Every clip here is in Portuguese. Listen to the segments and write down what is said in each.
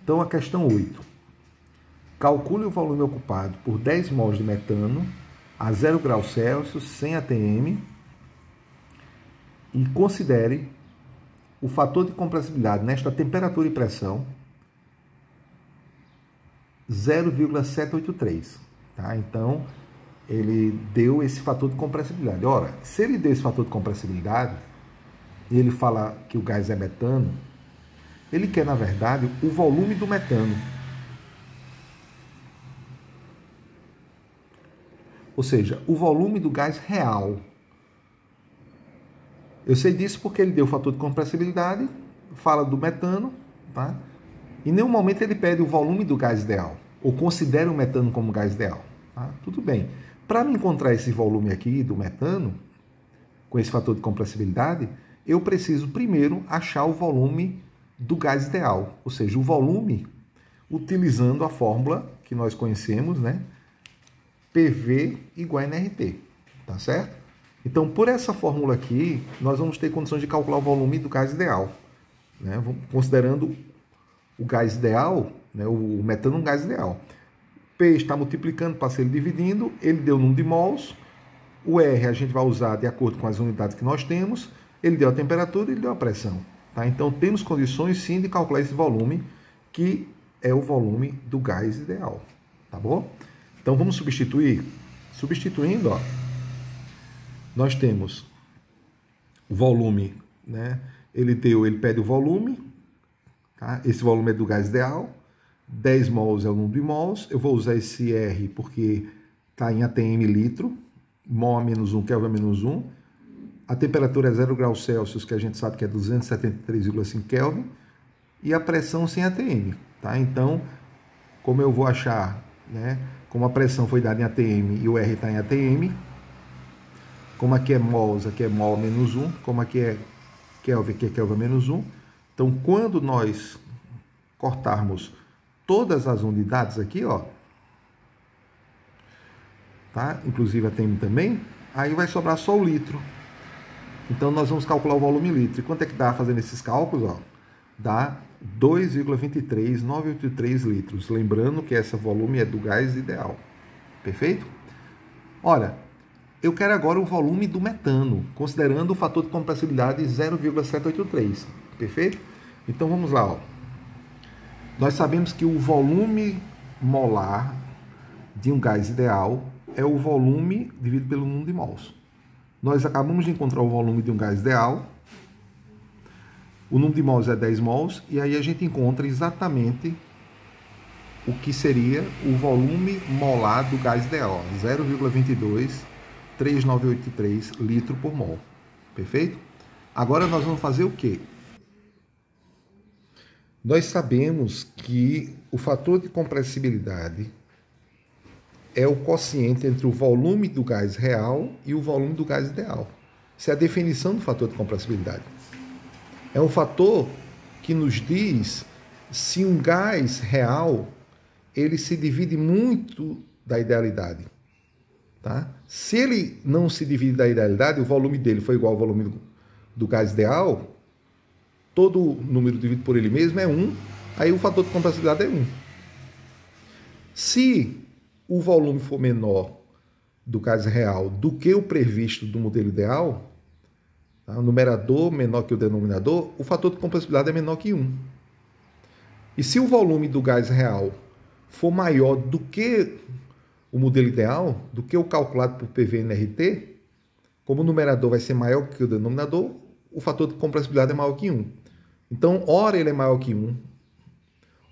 Então, a questão 8. Calcule o volume ocupado por 10 mols de metano a 0 graus Celsius, sem ATM, e considere o fator de compressibilidade nesta temperatura e pressão 0,783. Tá? Então, ele deu esse fator de compressibilidade. Ora, se ele deu esse fator de compressibilidade, e ele fala que o gás é metano, ele quer, na verdade, o volume do metano. Ou seja, o volume do gás real. Eu sei disso porque ele deu o fator de compressibilidade, fala do metano, tá? Em nenhum momento ele pede o volume do gás ideal, ou considera o metano como gás ideal. Tá? Tudo bem. Para me encontrar esse volume aqui do metano, com esse fator de compressibilidade, eu preciso primeiro achar o volume do gás ideal, ou seja, o volume utilizando a fórmula que nós conhecemos, né? PV igual a nRT, tá certo? Então, por essa fórmula aqui, nós vamos ter condições de calcular o volume do gás ideal, né? Considerando o gás ideal, né? O metano um gás ideal. P está multiplicando, passei ele dividindo, ele deu o número de mols, o R a gente vai usar de acordo com as unidades que nós temos, ele deu a temperatura e ele deu a pressão. Tá? Então, temos condições sim de calcular esse volume, que é o volume do gás ideal. Tá bom? Então, vamos substituir? Substituindo, ó, nós temos o volume, né? Ele pede o volume, tá? Esse volume é do gás ideal, 10 mols é o número de mols, eu vou usar esse R porque está em ATM litro, mol a menos 1, Kelvin a menos 1, a temperatura é 0 graus Celsius, que a gente sabe que é 273,5 Kelvin, e a pressão sem ATM, tá? Então, como eu vou achar, né? Como a pressão foi dada em ATM e o R está em ATM, como aqui é mols, aqui é mol menos 1, como aqui é Kelvin menos 1. Então, quando nós cortarmos todas as unidades aqui, ó, tá? Inclusive ATM também, aí vai sobrar só o litro. Então, nós vamos calcular o volume em litro. E quanto é que dá fazendo esses cálculos? Ó? Dá 2,23983 litros. Lembrando que esse volume é do gás ideal. Perfeito? Olha, eu quero agora o volume do metano, considerando o fator de compressibilidade 0,783. Perfeito? Então, vamos lá. Ó. Nós sabemos que o volume molar de um gás ideal é o volume dividido pelo número de mols. Nós acabamos de encontrar o volume de um gás ideal. O número de mols é 10 mols. E aí a gente encontra exatamente o que seria o volume molar do gás ideal. 0,23983 litro por mol. Perfeito? Agora nós vamos fazer o quê? Nós sabemos que o fator de compressibilidade é o quociente entre o volume do gás real e o volume do gás ideal. Essa é a definição do fator de compressibilidade. É um fator que nos diz se um gás real ele se divide muito da idealidade. Tá? Se ele não se divide da idealidade, o volume dele foi igual ao volume do gás ideal, todo número dividido por ele mesmo é 1, aí o fator de compressibilidade é 1. Se o volume for menor do gás real do que o previsto do modelo ideal, tá? O numerador menor que o denominador, o fator de compressibilidade é menor que 1. E se o volume do gás real for maior do que o modelo ideal, do que o calculado por PV e nRT, como o numerador vai ser maior que o denominador, o fator de compressibilidade é maior que 1. Então, ora ele é maior que 1,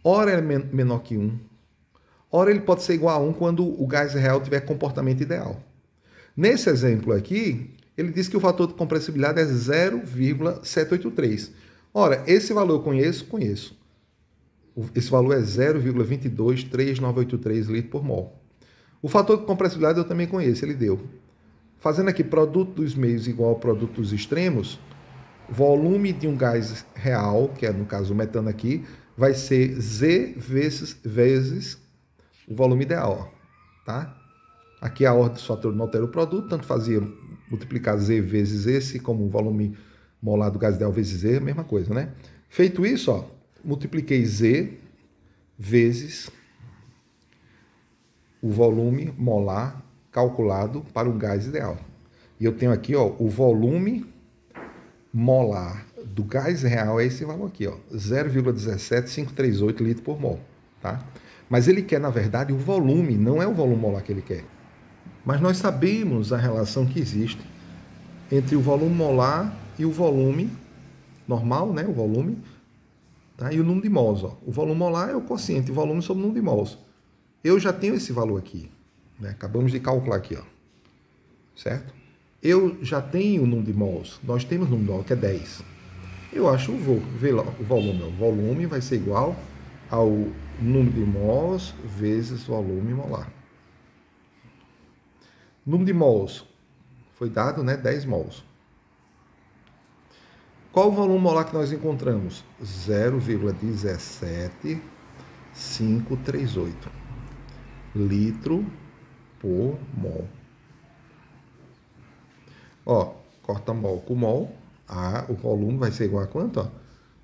ora ele é menor que 1, ora ele pode ser igual a 1 quando o gás real tiver comportamento ideal. Nesse exemplo aqui, ele diz que o fator de compressibilidade é 0,783. Ora, esse valor eu conheço? Conheço. Esse valor é 0,223983 litros por mol. O fator de compressibilidade eu também conheço, ele deu. Fazendo aqui produto dos meios igual ao produto dos extremos, volume de um gás real, que é no caso o metano aqui, vai ser Z vezes o volume ideal. Tá? Aqui a ordem dos fatores não altera o produto, tanto fazia multiplicar Z vezes esse, como o volume molar do gás ideal vezes Z, a mesma coisa, né? Feito isso, ó, multipliquei Z vezes o volume molar calculado para o gás ideal. E eu tenho aqui, ó, o volume molar do gás real é esse valor aqui, ó, 0,17538 litros por mol, tá? Mas ele quer, na verdade, o volume, não é o volume molar que ele quer. Mas nós sabemos a relação que existe entre o volume molar e o volume normal, né, o volume, tá? E o número de mols, ó. O volume molar é o quociente de volume sobre o número de mols. Eu já tenho esse valor aqui, né? Acabamos de calcular aqui, ó. Certo? Eu já tenho o número de mols. Nós temos o número de mols, que é 10. Eu acho o volume. O volume vai ser igual ao número de mols vezes volume molar. Número de mols foi dado, né? 10 mols. Qual o volume molar que nós encontramos? 0,17538 litro por mol. Ó, corta mol com mol, o volume vai ser igual a quanto? Ó?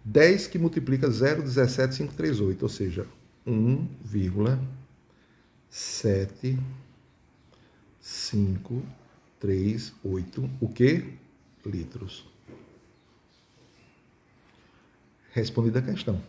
10 que multiplica 0,17538, ou seja, 1,7538, o que? Litros. Respondida a questão.